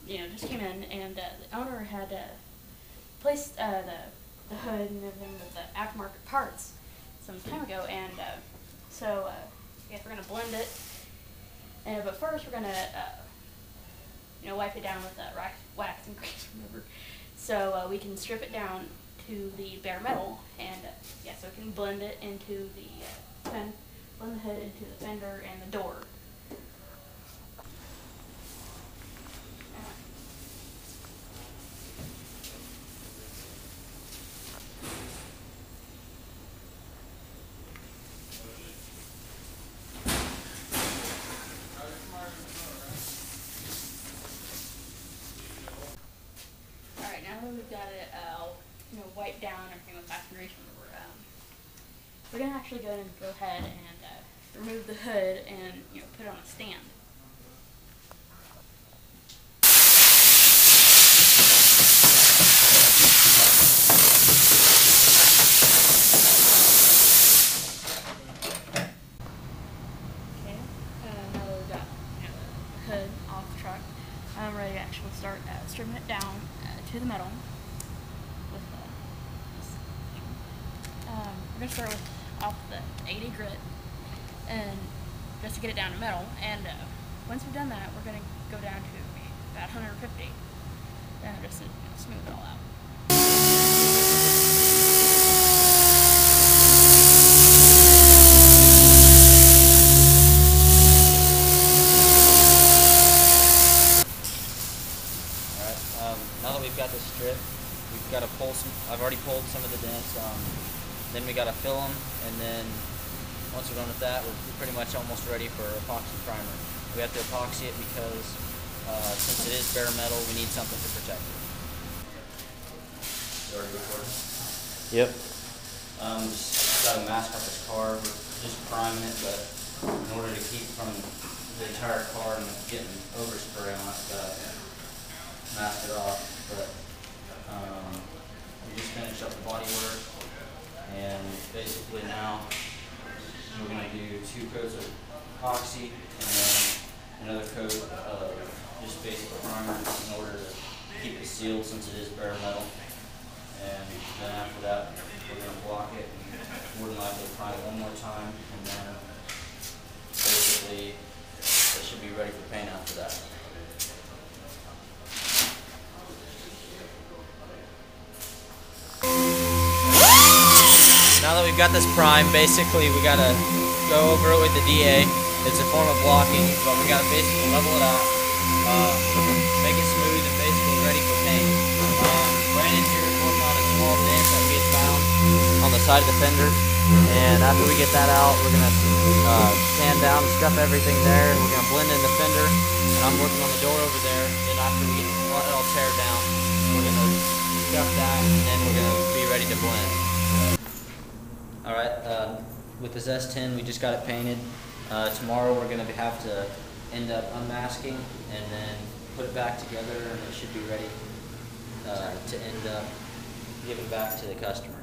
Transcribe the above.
just came in, and the owner had placed the hood and everything with the aftermarket parts some time ago, and so I guess we're gonna blend it. But first, we're gonna wipe it down with wax and grease remover, so we can strip it down to the bare metal, and so we can blend it into the blend the hood into the fender and the door. Alright, now that we've got it wiped down and everything with wax and grease remover, we're going to actually go ahead and remove the hood and put it on a stand. Okay, now that we've got the hood off the truck, I'm ready to actually start stripping it down to the metal. With this thing. We're going to start with off the 80 grit, and just to get it down to metal, and once we've done that, we're going to go down to about 150, just to smooth it all out. Now that we've got this strip, we've got to pull some. I've already pulled some of the dents. Then we got to fill them, and then once we're done with that, we're pretty much almost ready for epoxy primer. We have to epoxy it because since it is bare metal, we need something to protect it. Already recorded? Yep. Just got to mask up this car. We're just priming it, but in order to keep from the entire car and getting overspray on it, got to mask it off. But we just finished up the body work, and basically now we're going to do 2 coats of epoxy and then another coat of just basic primer in order to keep it sealed since it is bare metal. And then after that, we're going to block it and more than likely prime it one more time, and then basically it should be ready for paint after that. Now that we've got this prime, basically we got to go over it with the DA. It's a form of blocking, but we got to basically level it out, make it smooth, and basically ready for paint. Brandon here is working on a small dent that we had found on the side of the fender, and after we get that out, we're going to sand down, scuff everything there. We're going to blend in the fender, and I'm working on the door over there. Then after we get it all tear down, we're going to scuff that, and then we're going to be ready to blend. Alright, with this S-10 we just got it painted. Tomorrow we're going to have to end up unmasking and then put it back together, and it should be ready to end up giving back to the customer.